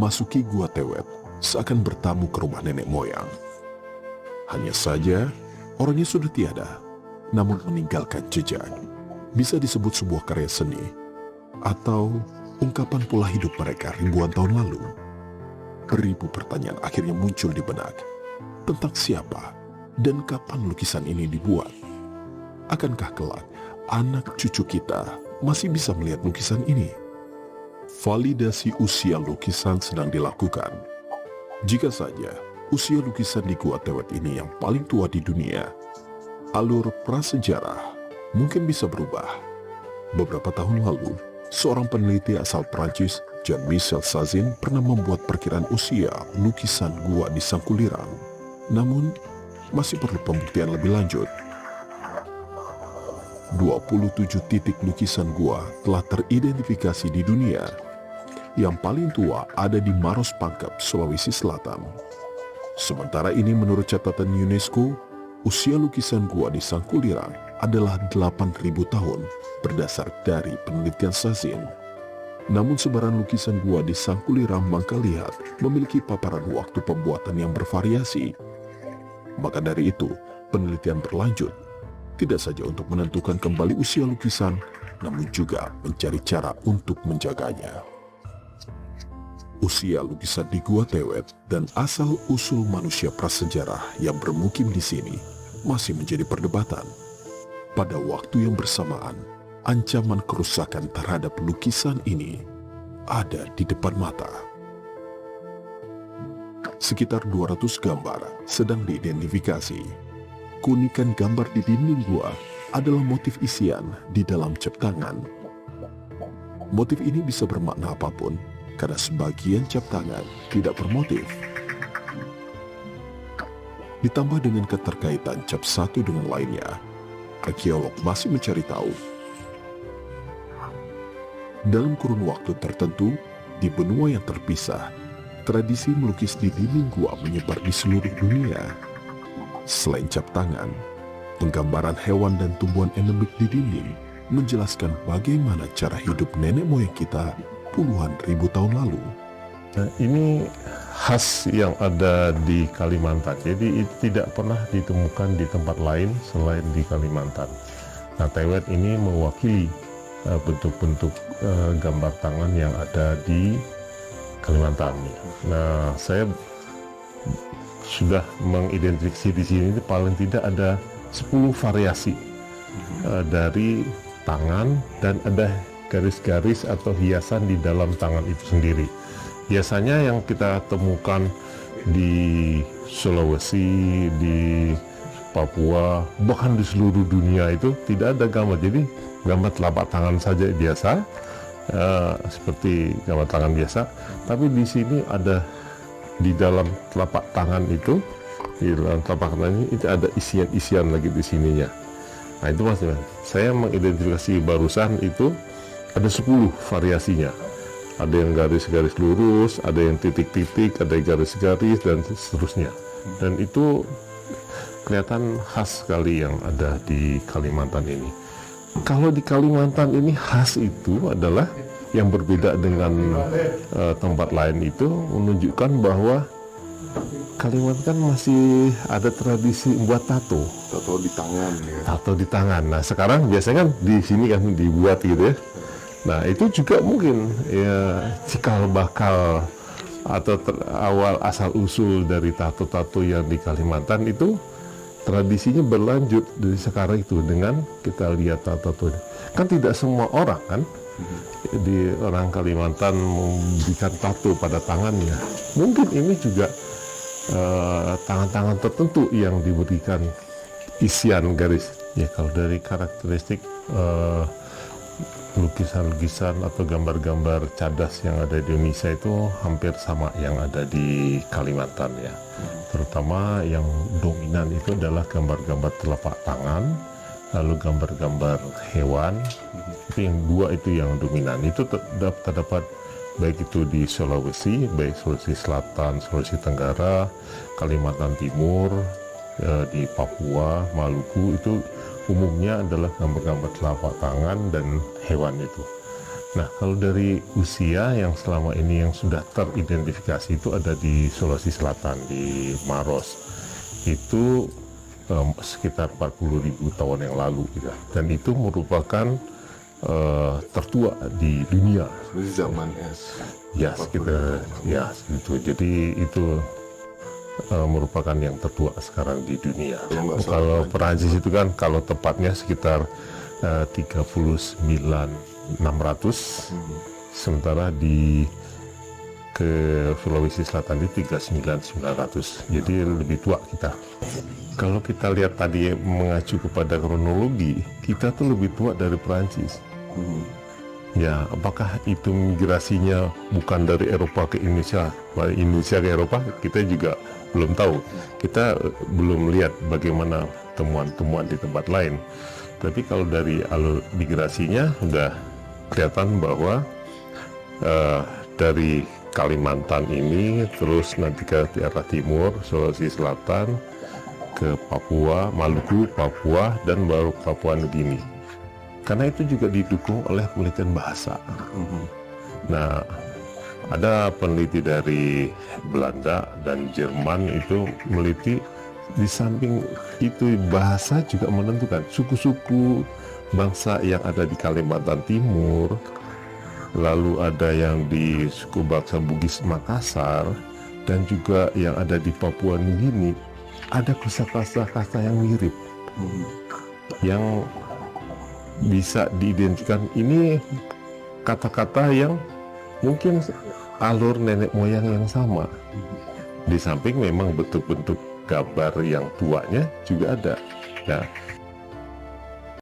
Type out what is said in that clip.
memasuki Gua Tewet seakan bertamu ke rumah nenek moyang. Hanya saja, orangnya sudah tiada, namun meninggalkan jejak. Bisa disebut sebuah karya seni, atau ungkapan pola hidup mereka ribuan tahun lalu. Beribu pertanyaan akhirnya muncul di benak. Tentang siapa dan kapan lukisan ini dibuat? Akankah kelak anak cucu kita masih bisa melihat lukisan ini? Validasi usia lukisan sedang dilakukan. Jika saja usia lukisan di Gua Tewet ini yang paling tua di dunia, alur prasejarah mungkin bisa berubah. Beberapa tahun lalu, seorang peneliti asal Prancis, Jean-Michel Sazin, pernah membuat perkiraan usia lukisan gua di Sangkulirang. Namun, masih perlu pembuktian lebih lanjut. 27 titik lukisan gua telah teridentifikasi di dunia. Yang paling tua ada di Maros Pangkep, Sulawesi Selatan. Sementara ini menurut catatan UNESCO, usia lukisan gua di Sangkulirang adalah 8.000 tahun berdasar dari penelitian Sazin. Namun sebaran lukisan gua di Sangkulirang Mangkalihat memiliki paparan waktu pembuatan yang bervariasi. Maka dari itu, penelitian berlanjut, tidak saja untuk menentukan kembali usia lukisan, namun juga mencari cara untuk menjaganya. Usia lukisan di Gua Tewet dan asal-usul manusia prasejarah yang bermukim di sini masih menjadi perdebatan. Pada waktu yang bersamaan, ancaman kerusakan terhadap lukisan ini ada di depan mata. Sekitar 200 gambar sedang diidentifikasi. Keunikan gambar di dinding gua adalah motif isian di dalam cap tangan. Motif ini bisa bermakna apapun, karena sebagian cap tangan tidak bermotif. Ditambah dengan keterkaitan cap satu dengan lainnya, arkeolog masih mencari tahu. Dalam kurun waktu tertentu, di benua yang terpisah, tradisi melukis di dinding gua menyebar di seluruh dunia. Selain cap tangan, penggambaran hewan dan tumbuhan endemik di dinding menjelaskan bagaimana cara hidup nenek moyang kita puluhan ribu tahun lalu. Nah, ini khas yang ada di Kalimantan, jadi itu tidak pernah ditemukan di tempat lain selain di Kalimantan. Nah, Tewet ini mewakili bentuk-bentuk gambar tangan yang ada di Kalimantan. Nah, saya sudah mengidentifikasi di sini paling tidak ada 10 variasi dari tangan, dan ada garis-garis atau hiasan di dalam tangan itu sendiri. Biasanya yang kita temukan di Sulawesi, di Papua, bahkan di seluruh dunia itu tidak ada gambar. Jadi gambar telapak tangan saja biasa, seperti gambar tangan biasa. Tapi di sini ada, di dalam telapak tangan itu, di dalam telapak tangan ini itu ada isian-isian lagi di sininya. Nah itu mas, saya mengidentifikasi barusan itu ada 10 variasinya. Ada yang garis-garis lurus, ada yang titik-titik, ada yang garis-garis, dan seterusnya. Dan itu kelihatan khas sekali yang ada di Kalimantan ini. Kalau di Kalimantan ini khas itu adalah yang berbeda dengan tempat lain itu menunjukkan bahwa Kalimantan masih ada tradisi membuat tato di tangan ya. Tato di tangan. Nah sekarang biasanya kan di sini kan dibuat gitu ya. Nah itu juga mungkin ya cikal bakal atau awal asal usul dari tato-tato yang di Kalimantan itu tradisinya berlanjut dari sekarang itu. Dengan kita lihat tato-tato kan tidak semua orang kan di orang Kalimantan memberikan tato pada tangannya. Mungkin ini juga tangan-tangan tertentu yang diberikan isian garis. Ya kalau dari karakteristik lukisan-lukisan atau gambar-gambar cadas yang ada di Indonesia itu hampir sama yang ada di Kalimantan ya. Terutama yang dominan itu adalah gambar-gambar telapak tangan, lalu gambar-gambar hewan. Itu yang dua itu yang dominan. Itu terdapat baik itu di Sulawesi, baik Sulawesi Selatan, Sulawesi Tenggara, Kalimantan Timur, di Papua, Maluku, itu umumnya adalah gambar-gambar telapak tangan dan hewan itu. Nah, kalau dari usia yang selama ini yang sudah teridentifikasi itu ada di Sulawesi Selatan, di Maros. Itu sekitar 40.000 tahun yang lalu, gitu. Dan itu merupakan tertua di dunia. Jadi zaman es. Ya, sekitar ya segitu. Jadi itu merupakan yang tertua sekarang di dunia. Kalau nggak salah, Kalau Perancis itu kan kalau tepatnya sekitar 39.600, sementara di ke Sulawesi Selatan di 39.900. Jadi lebih tua kita. Kalau kita lihat tadi mengacu kepada kronologi, kita tuh lebih tua dari Perancis. Ya, apakah itu migrasinya bukan dari Eropa ke Indonesia, dari Indonesia ke Eropa, kita juga belum tahu. Kita belum lihat bagaimana temuan-temuan di tempat lain. Tapi kalau dari alur migrasinya sudah kelihatan bahwa dari Kalimantan ini terus nanti ke daerah timur, Sulawesi Selatan, ke Papua, Maluku, Papua, dan baru Papua Nugini. Karena itu juga didukung oleh penelitian bahasa. Nah, ada peneliti dari Belanda dan Jerman itu meliti, di samping itu bahasa juga menentukan suku-suku bangsa yang ada di Kalimantan Timur, lalu ada yang di suku bangsa Bugis Makassar, dan juga yang ada di Papua Nugini, ada kosakata yang mirip, yang bisa diidentikan ini kata-kata yang mungkin alur nenek moyang yang sama. Di samping memang bentuk-bentuk gambar yang tuanya juga ada. Nah,